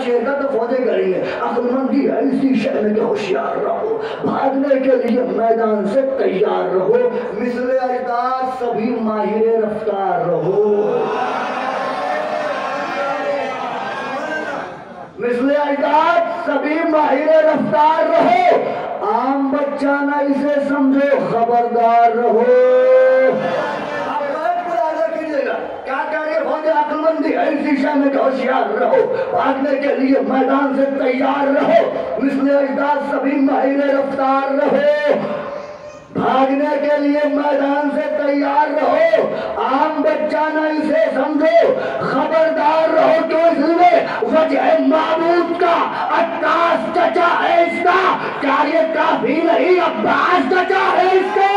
शेर का तो फौजें करी है। अक्लमंदी है इसी शहर में होशियार रहो, भागने के लिए मैदान से तैयार रहो, मिसले अजदाद सभी माहिर रफ्तार रहो। मिसले अजदाद सभी माहिर रफ्तार रहो, आम बच्चा ना इसे समझो खबरदार रहो। क्या करिए फौजें अक्लमंदी है इसी शहर में होशियार रहो, भागने के लिए मैदान से तैयार रहो, मिसले अजदाद सभी माहिर रफ्तार रहो, भागने के लिए मैदान से तैयार रहो, आम बच्चा ना इसे समझो खबरदार रहो। क्यों? इसलिए वजह मामूद का अट्ठास चचा है इसका, क्या ये काफी नहीं अब्बास चचा है इसका।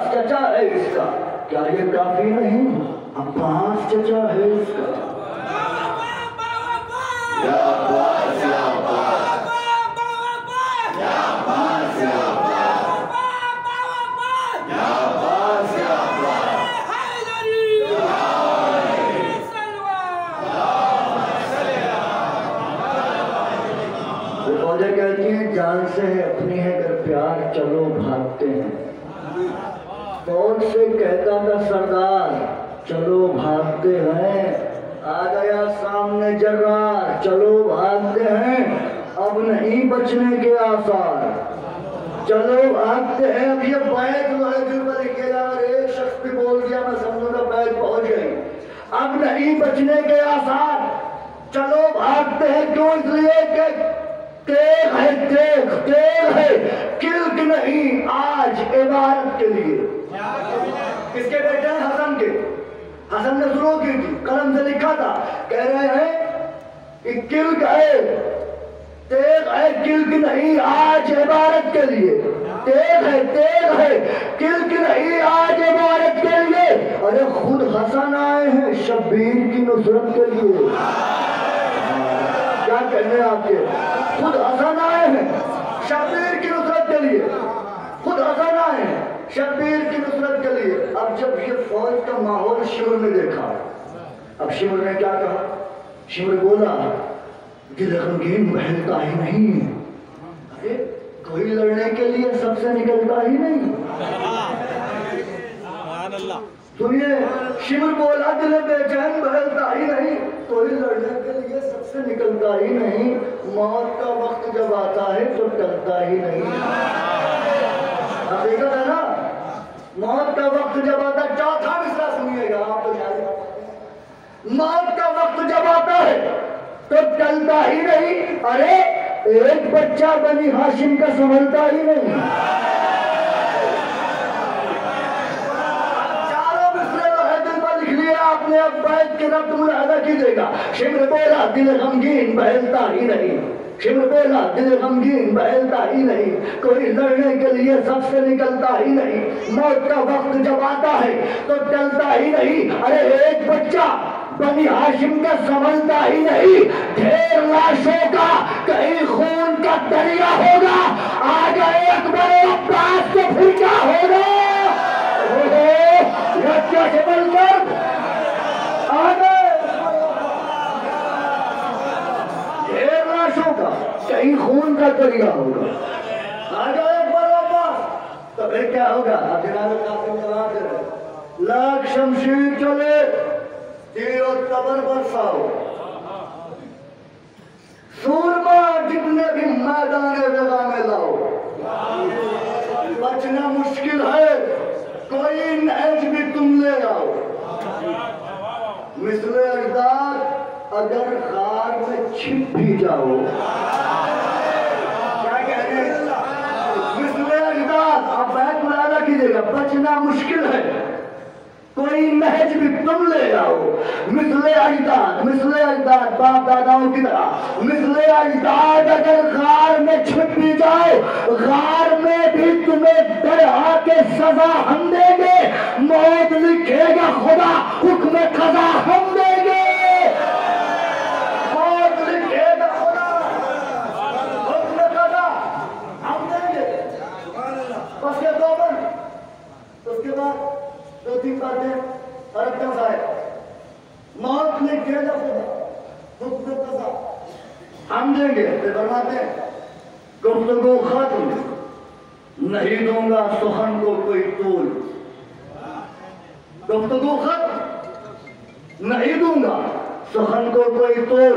चचा है इसका, क्या ये काफी नहीं अब्बास चचा है इसका। फौजें कहती हैं जान से है अपनी है अगर प्यार चलो भागते हैं। फौज से कहता था सरदार चलो भागते हैं, आ गया सामने जर्रार चलो भागते हैं, अब नहीं बचने के आसार चलो भागते हैं। अब ये बैग जो है दिल पर लिखेगा और एक शख्स भी बोल दिया मैं समझूंगा बैग पहुंच गई, अब नहीं बचने के आसार चलो भागते हैं। क्यों? इसलिए कि तेग है, तेग है, किल्क नहीं आज इबारत के लिए। किसके बेटे हैं? हसन के। हसन ने शुरू की थी, कलम से लिखा था, कह रहे हैं कि किल्क है, तेग है, किल्क नहीं आज इबारत के लिए। तेग है, किल्क नहीं आज इबारत के लिए। अरे खुद हसन आए हैं शब्बीर की नुसरत के लिए। क्या कहने आपके? खुद हसन आए हैं शब्बीर की नुसरत के लिए, खुद हसन आए हैं शब्बीर की नुसरत के लिए। अब जब ये फौज का माहौल शिमर ने देखा, अब शिमर ने क्या कहा? शिमर बोला दिल गमगीन बहलता ही नहीं। अरे कोई लड़ने के लिए सबसे निकलता ही नहीं। सुनिए, शिमर बोला दिल बेचैन बहलता ही नहीं, कोई लड़ने के लिए सबसे निकलता ही नहीं, मौत का वक्त जब आता है तो टलता ही नहीं। आप देखा था ना, मौत का वक्त जब आता, चौथा मिसरा सुनिएगा आप तो याद, मौत का वक्त जब आता है तो टलता ही नहीं। अरे एक बच्चा बनी हाशिम का संभलता ही नहीं। आपने अब बैठ के रब्त मुलाहजा कीजिएगा। शिमर बोला दिल गमगीन बहलता ही नहीं, शिमर बोला दिल गमगीन बहलता ही नहीं, कोई लड़ने के लिए सबसे निकलता ही नहीं, मौत का वक्त जब आता है तो टलता ही नहीं। अरे एक बच्चा बनी हाशिम का संभलता ही नहीं, ढेर लाशों का कहीं खून का दरिया होगा, आ गए अकबर अब्बास तो फिर क्या होगा? क्या बनकर ढेर लाशों का कहीं खून का दरिया होगा, आ गए अकबर अब्बास तो फिर क्या होगा? लाख शमशीर चले तीर तबर बरसाओ, सूरमा जितने भी मैदान जगह में लाओ, बचना मुश्किल है कोई नहज भी तुम ले आओ। मिसले अजदाद अगर खार में छिप भी जाओ, क्या कहते हैं? मिसले अजदाद आप बैठ मुलाजा कीजिएगा, बचना मुश्किल है कोई नहज भी तुम ले आओ। मिसले अजदाद बाप दादाओं की तरह, मिसले अजदाद अगर गार में छिप भी जाओ, गार में भी तुम्हें सजा हम देंगे, मौत लिखेगा खुदा, हुक्म कजा हम देंगे। मौत लिखेगा खुदा, हुक्म कजा हम देंगे। बस ये दो बंद, उसके बाद दो तीन बातें और एकदम सारे। मौत लिखेगा खुदा, हुक्म कजा हम देंगे। फिर फरमाते हैं गुफ्तगू खत्म, नहीं दूंगा सुखन को कोई तोल। गुफ्तगू खत्म, नहीं दूंगा सुखन को कोई तोल।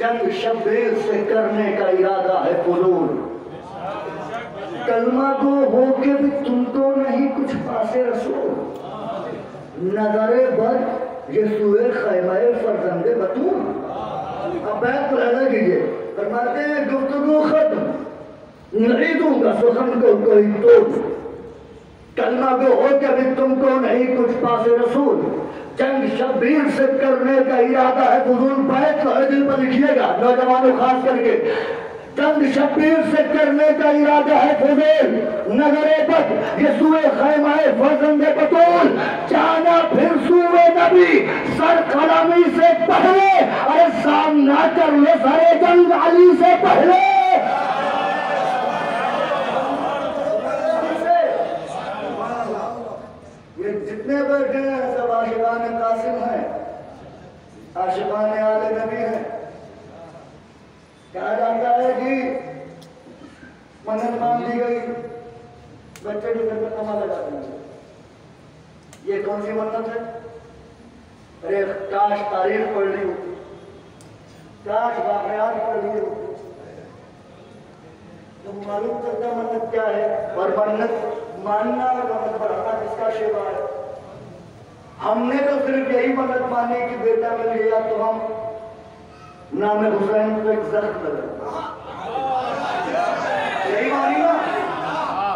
जंग शब्बीर से करने का इरादा है फुजूल। कलमा को होके भी तुमको नहीं कुछ पासे रसूल। नजरे बद ये सुए खैमाए फरजंदे बतूल। अब बैठ रहना कीजिए, फरमाते हैं गुफ्तगू खत्म, नहीं दूंगा सुखन को कोई तोल। कलमा को होकर भी तुमको नहीं कुछ पासे रसूल। जंग शब्बीर से करने का इरादा है फुजूल। बैठ तो दिल पर लिखिएगा नौजवानों खास करके, जंग शब्बीर से करने का इरादा है फुजूल। नजरे बद ये सुए खैमाए फरजंदे बतूल। जाना फिर सुए नबी सर कलमी से पहले, अरे सामना कर ले सारे जंग अली से पहले। ये जितने बैठे हैं सब आशिकान कासिम हैं, आशिकान आले नबी हैं। कहा जाता है कि मन्नत मांग दी गई, बच्चे के घर में कमा लगा देंगे। ये कौन सी मन्नत है? अरे काश तारीफ पढ़ ली होती, काश वाकयात पढ़ ली होती, तो मालूम चलता मन्नत क्या है। और मन्नत मानना और मन्नत बढ़ाना किसका सेवा है। हमने तो सिर्फ यही मन्नत मानी कि बेटा मिल गया तो हम नाम हुसैन को एक जख्म लगा, यही मानी ना।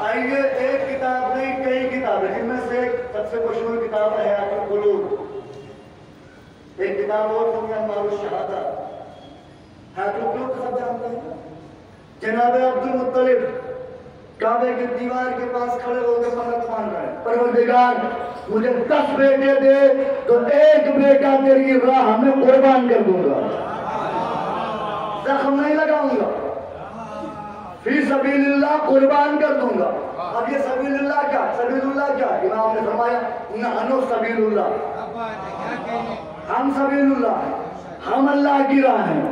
आइए एक किताब नहीं कई किताबें, जिनमें से एक सबसे मशहूर किताब है हयातुल कुलूब। एक किताब और दुनिया मारूफ शहादा। हयातुल कुलूब सब जानते हैं। जनाब अब्दुल मुत्तलिब काबे की दीवार के पास खड़े होकर मन्नत मान रहे हैं, परवरदिगार मुझे 10 बेटे दे तो एक बेटा तेरी राह में कुर्बान कर दूंगा, जख्म नहीं लगाऊंगा, फी सबीलिल्लाह कुर्बान कर दूंगा। अब ये सबीलिल्लाह क्या, सबीलुल्लाह क्या? इमाम ने फरमाया नहनु सबीलुल्लाह, हम सबीलुल्लाह, हम अल्लाह की राह हैं।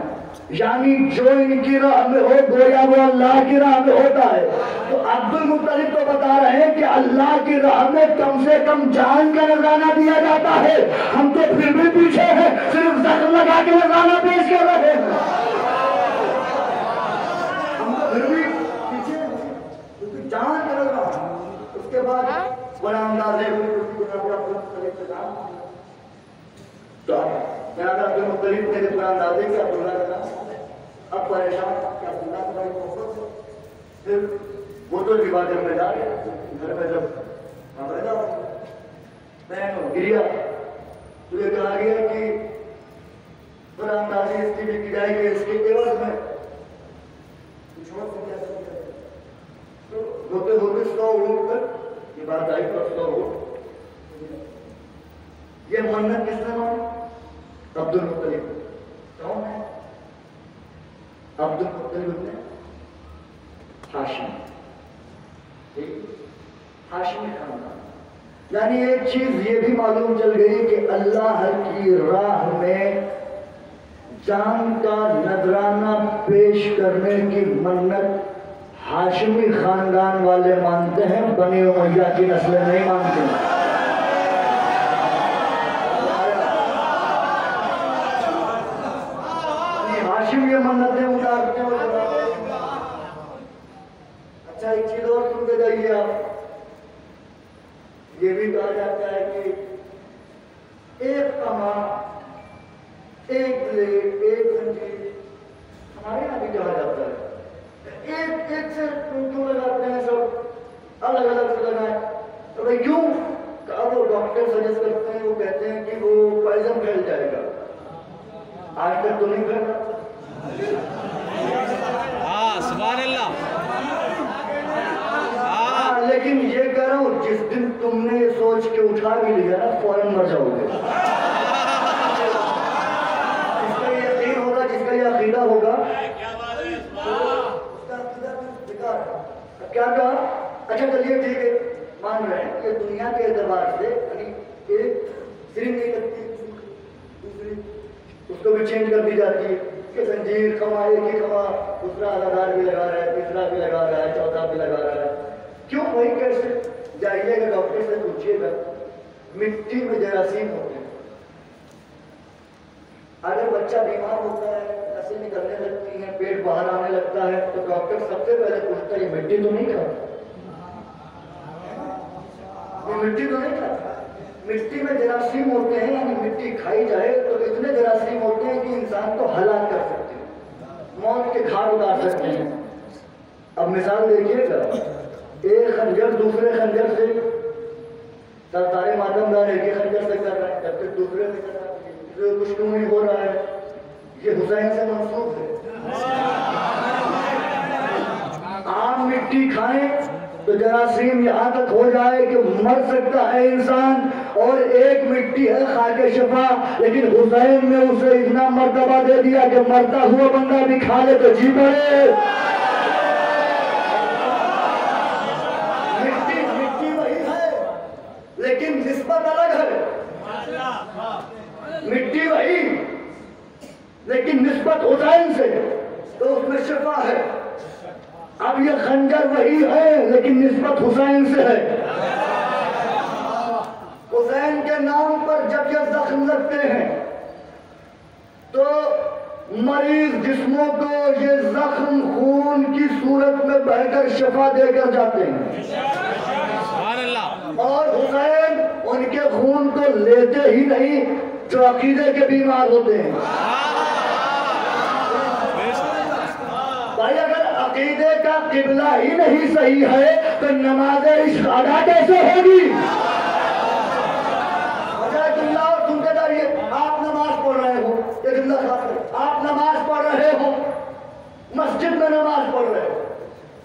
यानी जो इनकी राह में हो गोया वो अल्लाह की राह में होता है। तो अब्दुल मुत्तलिब तो बता रहे हैं कि अल्लाह की राह में कम से कम जान का नजराना दिया जाता है। हम तो फिर भी पीछे हैं, सिर्फ जख्म लगा के नजराना पेश कर रहे हैं। हम तो फिर भी पीछे हैं, क्योंकि जान का नजराना। उसके बाद बड़ा अंदाजे तो अब्दुल मुत्तलिब ने पूरा अंदाजे क्या अब्दुल्लाह का नाम, अब परेशान क्या अब्दुल्लाह का भाई। फिर वो तो रिवाजन में जा रहे घर में, जब बहन गिरिया तुझे कहा गया कि पूरा अंदाजे इसकी भी की जाएगी, इसके एवज में कुछ और तो होते होते 100 ऊँट कर ये बात आई तो 100 ऊँट। ये मन्नत किसने मानी? अब्दुल मुत्तलिब। कौन है अब्दुल मुत्तलिब? ने हाशिम, हाशिमी खानदान। यानी एक चीज ये भी मालूम चल गई कि अल्लाह की राह में जान का नजराना पेश करने की मन्नत हाशिमी खानदान वाले मानते हैं, बनी उमैया की नस्लें नहीं मानते। हाशिम ये मन्नतें उतारते हैं। अच्छा एक चीज और सुनते जाइए आप, ये भी कहा जाता है कि एक कमा, एक प्लेट, एक जंजीर, हमारे यहाँ भी कहा जाता है। एक एक से क्यों लगाते हैं, सब अलग अलग से लगाए तो भाई क्यों? कहा वो डॉक्टर सजेस्ट करते हैं, वो कहते हैं कि वो पॉइजन फैल जाएगा। आज तक तो नहीं फैला। सुभान अल्लाह। लेकिन ये कह रहा हूँ जिस दिन तुमने ये सोच के उठा भी लिया ना, फौरन मर जाओगे। जिसका ये यकीन होगा, जिसका ये अकीदा होगा, उसका अकीदा बेकार। क्या कहा? अच्छा चलिए ठीक है, मान रहे हैं ये दुनिया के एतबार से यानी एक सिर्फ नहीं लगती, दूसरी उसको भी चेंज कर दी जाती है कि जंजीर खमा, एक ही खमा, दूसरा आधार भी लगा रहा है, तीसरा भी लगा रहा है, चौथा भी लगा रहा है। क्यों? वही कैसे? जाइएगा डॉक्टर से पूछिएगा, मिट्टी में जरासीम होते हैं। अगर बच्चा बीमार होता है, नसें निकलने लगती हैं, पेट बाहर आने लगता है, तो डॉक्टर सबसे पहले पूछता है ये मिट्टी तो नहीं खाता? ये मिट्टी तो नहीं खाता? मिट्टी में जरासीम होते हैं, यानी मिट्टी खाई जाए तो इतने जरासीम होते हैं कि इंसान को हलाक कर सकते हैं, मौत के घाट उतार सकते हैं। अब मिसाल देखिएगा, एक खंजर दूसरे खंजर से, सारे मातमदार एक ही खंजर से कर रहे हैं, जब तक दूसरे से कर रहा है, कुछ क्यों नहीं हो रहा है? ये हुसैन से मंसूब है। आम मिट्टी खाएं तो जरासीम यहाँ तक हो जाए कि मर सकता है इंसान, और एक मिट्टी है खाके शफा, लेकिन हुसैन ने उसे इतना मर्तबा दे दिया कि मरता हुआ बंदा भी खा ले तो जी पड़े। मिट्टी वही है, लेकिन निस्बत अलग है। मिट्टी वही, लेकिन निस्बत हुसैन से, तो उसमें शफा है। अब ये खंजर वही है, लेकिन निस्बत हुसैन से है। हुसैन के नाम पर जब ये जख्म लगते हैं तो मरीज जिस्मों को ये जख्म खून की सूरत में बहकर शफा देकर जाते हैं, और हुसैन उनके खून को लेते ही नहीं जो अकीदे के बीमार होते हैं। भाई अगर अकीदे का किबला ही नहीं सही है तो नमाज इश्क अदा कैसे होगी? सुनते जाइए, आप नमाज पढ़ रहे हो, ये जुमला आप नमाज पढ़ रहे हो, मस्जिद में नमाज पढ़ रहे हो,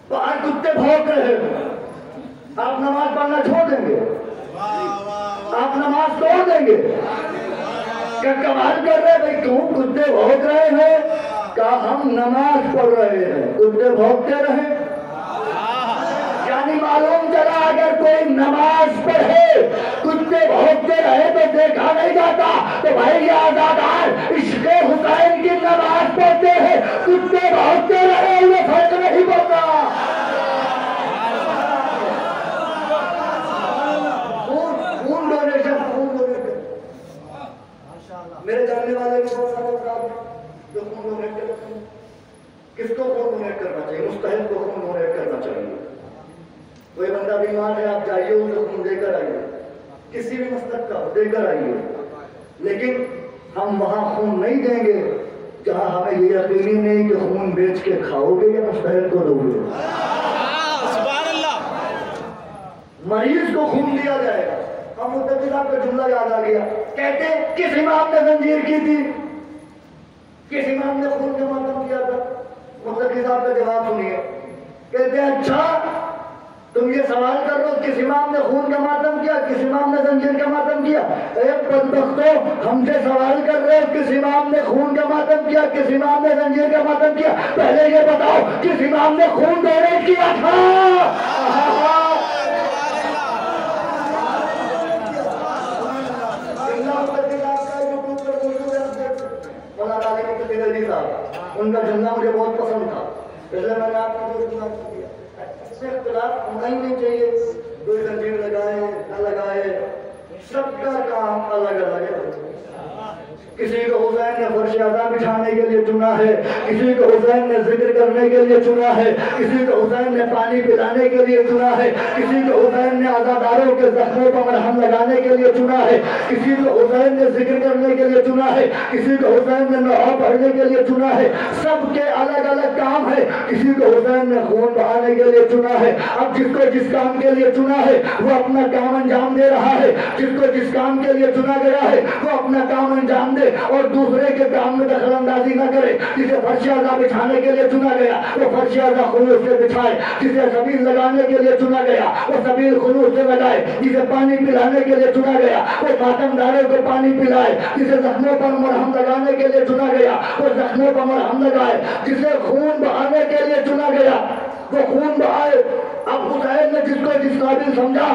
बाहर कुत्ते भौंक रहे हो, आप नमाज पढ़ना छोड़ देंगे? आप नमाज तोड़ देंगे? क्या कमाल कर रहे भाई, क्यों कुत्ते भौंक रहे हैं? क्या हम नमाज पढ़ रहे हैं, कुत्ते भौंकते रहे? यानी मालूम चला अगर कोई नमाज पढ़े कुत्ते भौंकते रहे तो देखा नहीं जाता। तो भाई ये आजादार इश्क़ हुसैन की नमाज पढ़ते हैं, कुत्ते भौंकते रहे, उन्हें फर्क नहीं पड़ता। खून डोनेशन, खून डोनेशन, मेरे जानने वाले भी बहुत सारे जो खून डोनेट करते हैं। किसको खून डोनेट करना चाहिए? मुस्तहिक को खून डोनेट करना चाहिए। कोई बंदा बीमार है, आप जाइए उसे खून देकर आइए, किसी भी मसलक का देकर आइए, लेकिन हम वहां खून नहीं देंगे जहां हमें ये यकीनी नहीं कि खून बेच के खाओगे या मुस्तहिक को दोगे। मरीज को खून दिया जाएगा। हम मुत्तकी साहब का जुमला याद आ गया, कहते किस इमाम ने जंजीर की थी, किस इमाम ने खून का मातम किया था? मुत्तकी साहब का जवाब सुनिए, कहते हैं अच्छा तुम ये सवाल कर रहे हो किस इमाम ने खून का मातम किया, किस इमाम ने जंजीर का मातम किया? एक बदबख्तो हमसे सवाल कर रहे हो किस इमाम ने खून का मातम किया, किस इमाम ने जंजीर का मातम किया? पहले ये बताओ किस इमाम ने खून डोनेट किया था? उनका जुमला मुझे बहुत पसंद था, इसलिए मैंने आपको जुमला दिया। इसमें इख्तिलाफ होना ही नहीं चाहिए, कोई जंजीर लगाए न लगाए, सबका काम अलग अलग है। किसी को हुसैन ने फर्श अज़ा बिछाने के लिए चुना है, किसी को हुसैन ने जिक्र करने के लिए चुना है, किसी को हुसैन ने पानी पिलाने के लिए चुना है, किसी को हुसैन ने आज़ादारों के जख्मों पर मरहम लगाने के लिए चुना है, किसी को हुसैन ने जिक्र करने के लिए चुना है, किसी को हुसैन ने नौहा पढ़ने के लिए चुना है। सबके अलग अलग काम है। किसी को हुसैन ने खून बहाने के लिए चुना है। अब जिसको जिस काम के लिए चुना है वो अपना काम अंजाम दे रहा है, जिसको जिस काम के लिए चुना गया है वो अपना काम अंजाम अंजाम दे और दूसरे के काम में दखल अंदाजी न करे। जिसे फर्श अज़ा बिछाने के लिए चुना गया वो फर्श अज़ा खुलूस से बिछाए। जिसे सबील लगाने के लिए चुना गया वो सबील खुलूस से लगाए। जिसे पानी पिलाने के लिए चुना गया वो मातमदारों को पानी पिलाए। जिसे जख्मों पर मरहम लगाने के लिए चुना गया वो जख्मों पर मरहम लगाए। जिसे खून बहाने के लिए चुना गया वो खून बहाए। अब हुसैन ने जिसको जिस काबिल समझा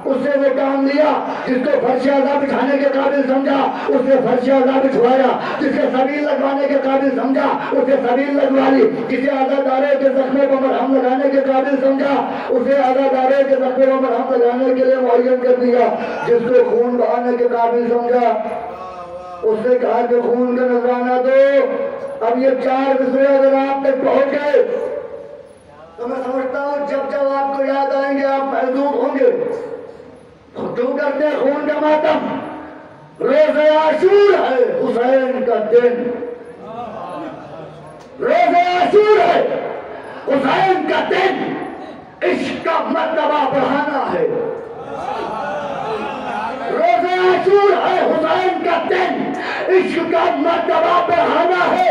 उससे वो काम लिया। जिसको फर्श अज़ा बिछाने के काबिल समझा उसने फर्श अज़ा बिछवाया। जिसके सबील लगवाने के काबिल समझा उसे सबील लगवा ली। जिसे आज़ादारों के जख्मों पर मरहम लगाने के काबिल समझा उसे आज़ादारों के जख्मों पर मरहम लगाने के लिए मुअय्यन कर दिया। जिसको खून बहाने के काबिल समझा उसने कहा कि खून का नजराना दो। अब ये 4 विषय अगर आप तक पहुंच गए तो मैं समझता हूं जब जब आपको याद आएंगे आप महसूस होंगे। क्यों करते हैं खून का मातम? रोज़े आशूर है हुसैन का दिन। रोज़े आशूर है हुसैन का दिन। इश्क का मर्तबा बढ़ाना है। रोज़े आशूर है हुसैन का दिन। इश्क का मर्तबा बढ़ाना है।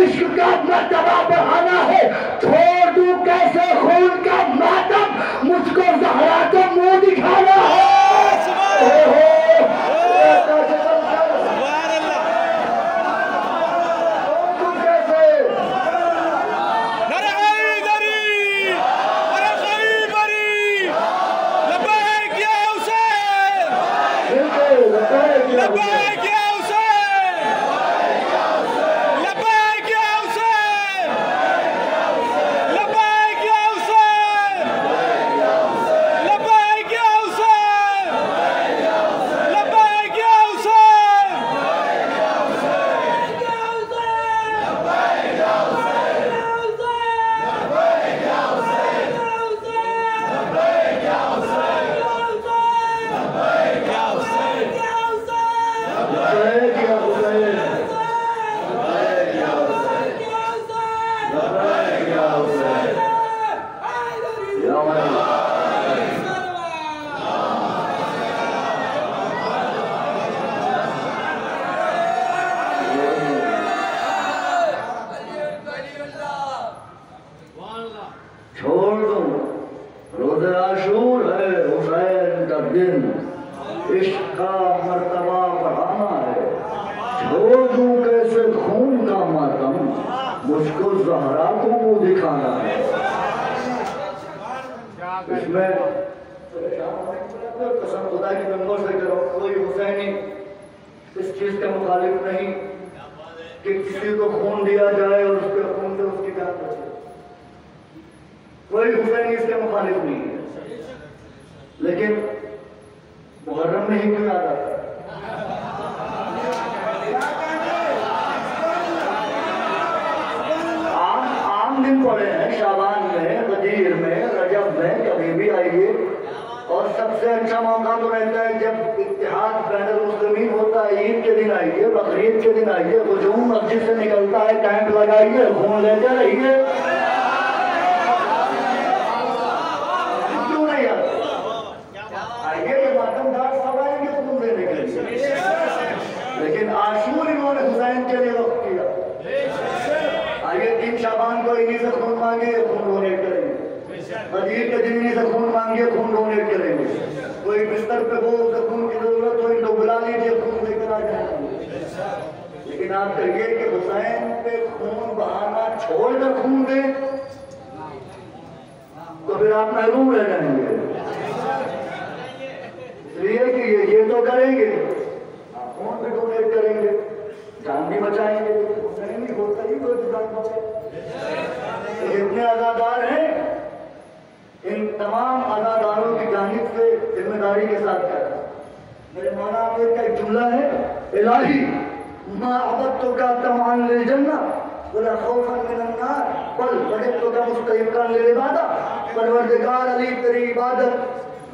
इश्क का मर्तबा बढ़ाना है। छोड़ दूं कैसे खून का मातम, मुझको ज़हरा को मुंह दिखाना है।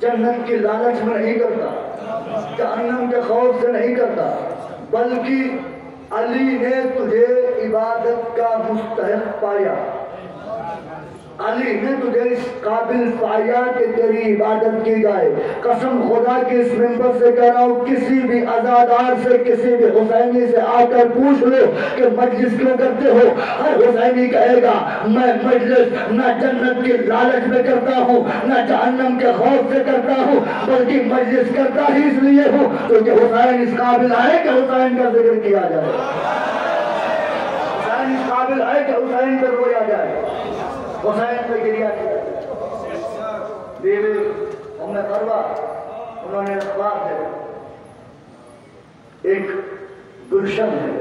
जन्नत की लालच में नहीं करता, जहन्नम के खौफ से नहीं करता, बल्कि अली ने तुझे इबादत का मुस्तहिक पाया। अली ने तुझे इस काबिल पाया कि तेरी इबादत की जाए। कसम खुदा की इस मिंबर से कह रहा हूँ, किसी भी अज़ादार से, किसी भी हुसैनी से आकर पूछ लो कि मजलिस क्यों करते हो, हर हुसैनी कहेगा मैं मजलिस ना जन्नत की लालच में करता हूँ, ना जहन्नम के खौफ से करता हूँ, बल्कि मजलिस करता ही इसलिए हूँ क्योंकि हुसैन इस काबिल है कि हुसैन का जिक्र किया जाए, हुसैन इस काबिल है कि हुसैन पर रोया जाए, हुसैन पे गिरिया किया। बीवी उम्मे फरवा उन्होंने ख्वाब देखा, एक गुलशन है,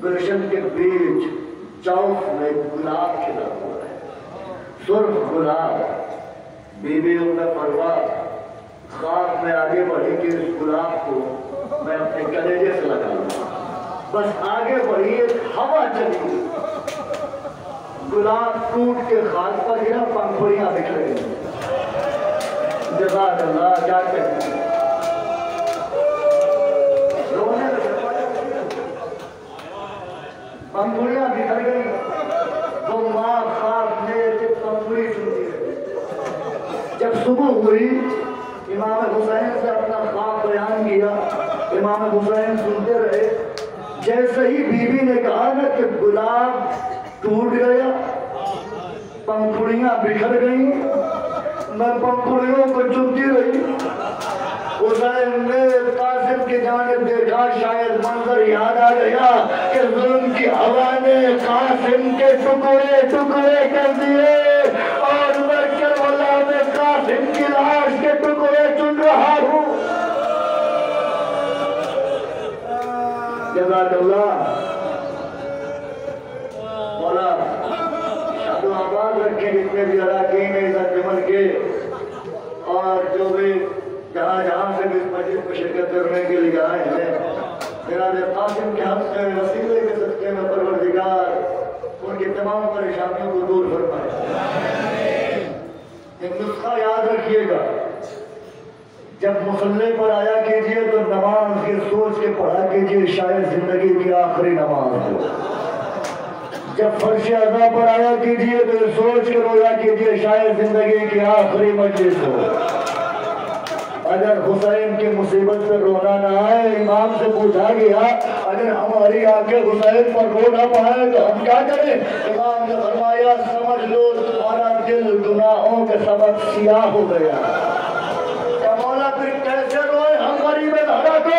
गुलशन के बीच चौक में गुलाब खिला हुआ है, सुर्ख गुलाब। बीवी उम्मे फरवा ख्वाब में आगे बढ़ी कि इस गुलाब को मैं अपने कलेजे से लगा लूंगा। बस आगे बढ़ी, एक हवा चली, गुलाब टूट के खाद पर गिरा, पंखुड़ियां बिखर गई। जज़ाक अल्लाह, क्या कहते हैं, रोने लगे, पंखुड़ियां बिखर गई। वो माँ ख्वाब में एक पंखुड़ी सुनती है। जब सुबह हुई, इमाम हुसैन से अपना ख्वाब बयान किया, इमाम हुसैन सुनते रहे। जैसे ही बीवी ने कहा ना कि गुलाब टूट गया, पंखुड़ियां बिखर गई, मैं पंखुड़ियों को चुनती रही। हुसैन ने कासिम की जानिब देखा, शायद मंजर याद आ गया कि जुल्म की हवा ने कासिम के टुकड़े टुकड़े कर दिए और मैं करबला में कासिम की लाश के टुकड़े चुन रहा हूँ। जज़ाकल्लाह मौला शादो आबाद रखे जितने भी अराकीन इस अंजुमन के, और जो भी जहाँ जहाँ से भी इस मस्जिद में शिरकत करने के लिए आए हैं, जनाब कासिम के हक में वसीले के सदक़े में परवरदिगार उनकी तमाम परेशानियों को दूर फरमाए। एक नुस्खा याद रखिएगा, जब मुसल्ले पर आया कीजिए तो नमाज के सोच के पढ़ा कीजिए, शायद जिंदगी की आखिरी नमाज हो। जब फर्श अज़ा पर आया कीजिए तो सोच के रोया कीजिए, शायद जिंदगी की आखिरी मजलिस हो। अगर हुसैन की मुसीबत पर रोना ना आए, इमाम से पूछा गया अगर हमारी आंखें हुसैन पर रो ना पाए तो हम क्या करें? इमाम ने फरमाया समझ लो तुम्हारा दिल गुनाहों के सबब सियाह हो गया। क्या मौला फिर कैसे रोए हम गरीब धारा को?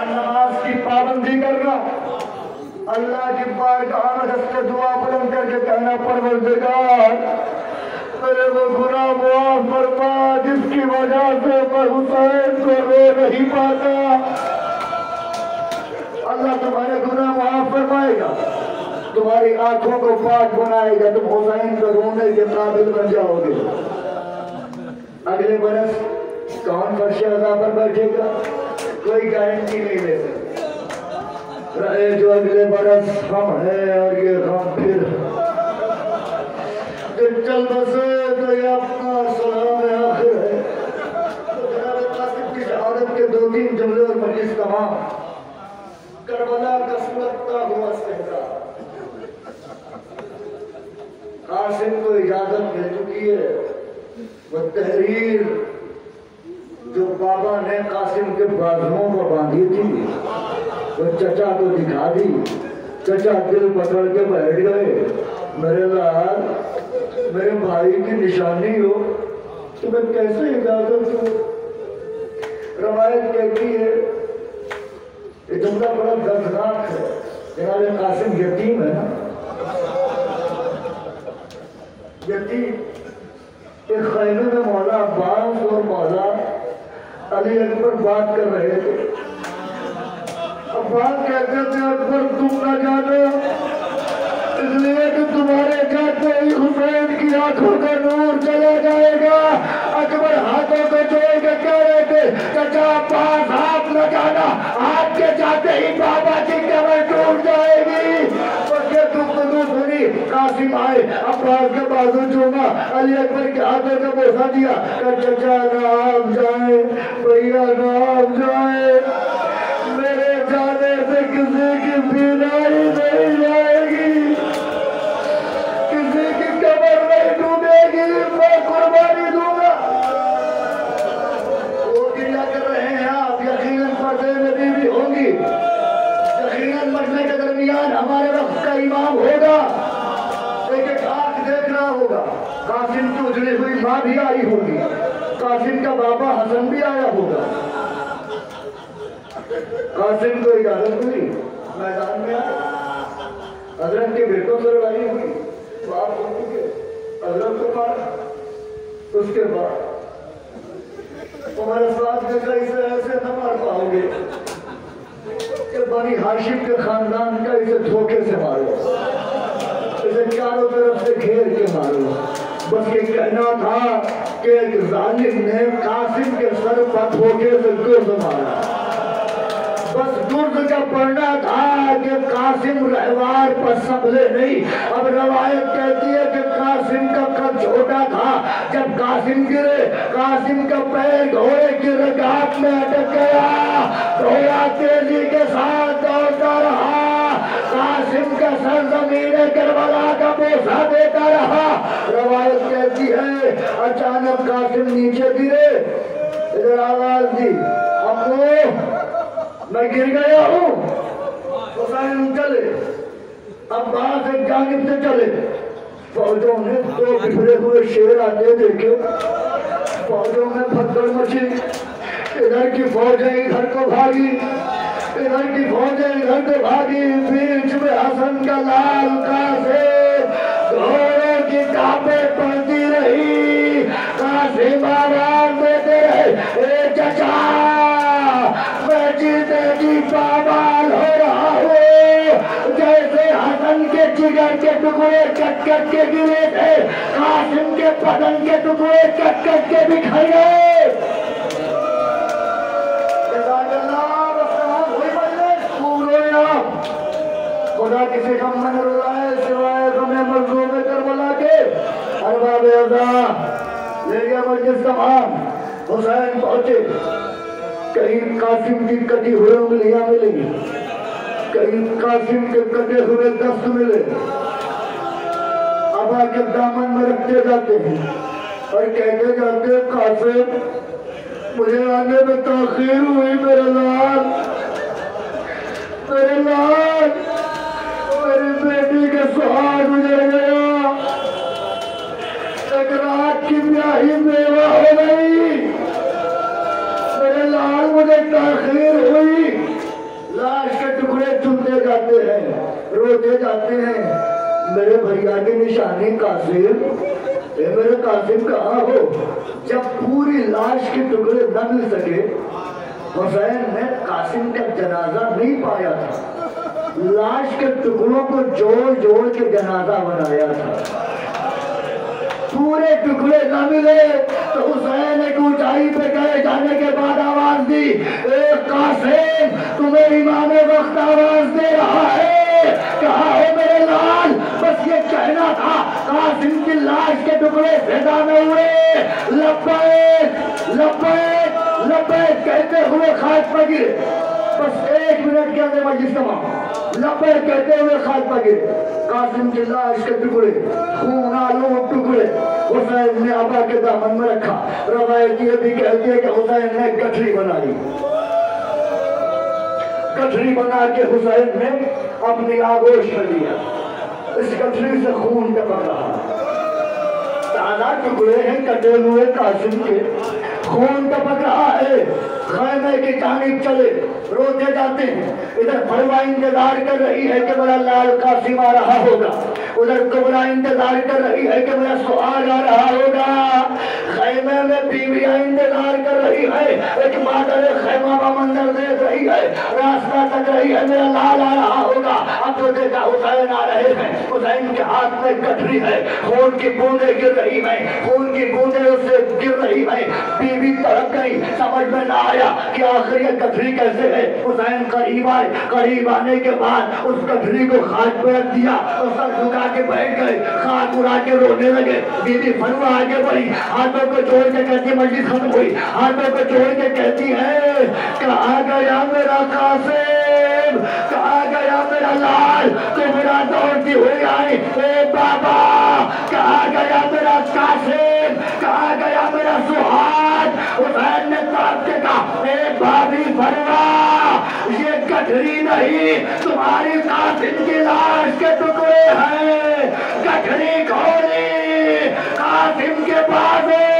नमाज की पाबंदी करना, अल्लाह की बारगाह में रख के दुआ बुलंद करके कहना परवरदिगार मेरे वो गुनाह मुआफ फरमा जिसकी वजह से मैं हुसैन को रो नहीं पाता। अल्लाह तुम्हारे गुनाह मुआफ फरमाएगा, तुम्हारी आंखों को पाक बनाएगा, तुम हुसैन को रोने के काबिल बन जाओगे। अगले बरस कौन फर्श अज़ा पर बैठेगा कोई गारंटी नहीं ले सकता। रहे जो अगले बरस हम है और ये हम फिर चल बसे तो ये अपना सलाम आखिर है। तो जनाब कासिम की शहादत के 2-3 जुमले और मजलिस तमाम। करबला का सुलगता हुआ सहरा, कासिम को इजाजत मिल चुकी है। वो तहरीर जो बाबा ने कासिम के बाजुओं पर बांधी थी वो चचा को दिखा दी। चचा दिल पकड़ के बैठ गए, मेरे लाल मेरे भाई की निशानी हो, तुम्हें कैसे इजाजत हो? रवायत कहती है, ये जुमला बड़ा दर्दनाक है। जनाब कासिम यतीम है ना, यतीम। एक खैमे में मौला अब्बास और मौला अली अकबर बात कर रहे थे। अब्बास कहते थे अकबर तुम न जानो इसलिए कि तुम्हारे जाते ही हुसैन की आंखों का नूर चला जाएगा। अकबर हाथों को जोड़ के कह रहे थे चचा पास हाथ लगाना, आपके जाते ही बाबा की कमर टूट जाएगी। उसके गुफ्तगू सुनी, कासिम आए, अब्बास के बाजू चूमा, अली अकबर के हाथों को बोसा दिया, चचा ना आप जाए, भैया ना आप जाए, मेरे जाने से किसी की बीमारी नहीं जाएगी, किसी की कासिम का बाबा हसन भी आया होगा। कासिम को इजाजत हुई, मैदान में आया, हजरत के बेटों से लड़ाई हुई, बाप हजरत को मारा। उसके बाद तुम्हारे साथ में कैसे ऐसे न मार पाओगे कि बनी हाशिम के खानदान का इसे धोखे से मारो, इसे चारों तरफ से घेर के मारो। बस ये कहना था कि एक जालिम ने कासिम के सर पर धोखे से गुर्द मारा। बस गुर्द का पढ़ना था कि कासिम रहवार पर संभले नहीं। अब रवायत कहती है कि कासिम का कद छोटा था, जब कासिम गिरे, कासिम का पैर घोड़े की रगात में अटक गया, घोड़ा तेजी के साथ दौड़ता रहा, कासिम का सर ज़मीन करबला का बोसा देता रहा। रवायत कहती है अचानक कासिम नीचे गिरे, इधर आवाज दी, अम्मो मैं गिर गया हूँ। हुसैन चले, अब्बास एक जानिब से चले। फौजों ने दो बिखरे हुए शेर आते देखे, फौजों में भगदड़ मची। इधर की फौजें इधर को भागी, इधर की फौजें इधर को भागी। बीच में हसन का लाल कासिम घोड़ों की टापें पड़ती रही। कासिम आवाज देते रहे, ए चचा मैं जीते जी पामाल हो रहा हूँ। जैसे हसन के जिगर के टुकड़े कट कट के गिरे थे, कासिम के बदन के टुकड़े कट कट के बिखर गए। खुदा किसी का मन रोला है सिवाय तुम्हें मजलूम करबला के। अरबाब अज़ा ले गया मजलिस तमाम। हुसैन पहुंचे, कहीं कासिम की कटी हुए उंगलियां मिली, कहीं कासिम के कटे हुए दस्त मिले। अबा के दामन में रखते जाते हैं और कहते जाते कासिम मुझे आने में ताखीर हुई, मेरे लाल, मेरे लाल, मेरी बेटी के सुहाग गुजर गया, एक रात की ब्याही बेवा हो गई, मेरे लाल मुझे ताखीर हुई। लाश के टुकड़े चुनते जाते हैं, रोते जाते हैं, मेरे भैया की निशानी कासिम, मेरे कासिम कहाँ हो। जब पूरी लाश के टुकड़े न मिल सके, हुसैन ने कासिम का जनाजा नहीं पाया था, लाश के टुकड़ों को जोड़ जोड़ के जनाजा बनाया था। पूरे टुकड़े न मिले तो हुसैन एक ऊंचाई पे गए, जाने के बाद आवाज दी, ए कासिम तुम्हें इमाम वक्त आवाज दे रहा है, कहा हो मेरे लाल। बस ये कहना था, कासिम की लाश के टुकड़े फिजा में हुए, लब्बैक लब्बैक लब्बैक कहते हुए खाक पर गिरे। बस 1 मिनट के अंदर मजलिस तमाम, लब्बैक कहते हुए खाक पर गिरे। कासिम की लाश के टुकड़े, खून आलूद टुकड़े हुसैन ने अबा के दामन में रखा। रवायत ये भी कहती है कि हुसैन ने गठरी बनाई, गठरी बना के हुसैन ने अपनी आगोश में लिया। इस गठरी से खून टपक रहा, ताजा टुकड़े हैं कटे हुए कासिम के, खून टपक रहा है। खैमे की जानिब चले, रोते जाते हैं। इधर फरवा इंतजार कर रही है कि मेरा लाल कासिम आ रहा होगा, उधर कुबरा इंतजार कर रही है कि मेरा सुहाग आ रहा होगा। खैमे में बीवियां इंतजार कर रही है, एक मादर खैमा का मंजर देख रही है, रास्ता तक रही है, मेरा लाल आ रहा होगा। अब तो देखा हुसैन आ रहे हैं, हुसैन के हाथ में गठरी है, खून की बूंदे गिर रही है, खून की बूंदे उससे गिर रही है। बीवी तड़प गई, समझ में ना आया कि आखिर ये गठरी कैसे है। हुसैन करीब आए, करीब आने के बाद उस गठरी को खाक पे रख दिया और सर झुका के बैठ गए, खाक उड़ा के रोने लगे। बीवी फरवा आगे बढ़ी, हाथों को जोड़ के कहती, मजलिस खत्म हुई, हाथों को जोड़ के कहती है, कहाँ गया मेरा कासिम, कहाँ गया मेरा लाल, कुबरा दौड़ती हुई आई, ए बाबा कहाँ गया मेरा कासिम, कहाँ गया मेरा सुहाग। हुसैन ने तड़प के कहा, ए भाभी फरवा, ये गठरी नहीं तुम्हारी कासिम की लाश के टुकड़े हैं, गठरी घोड़ी कासिम के पास है।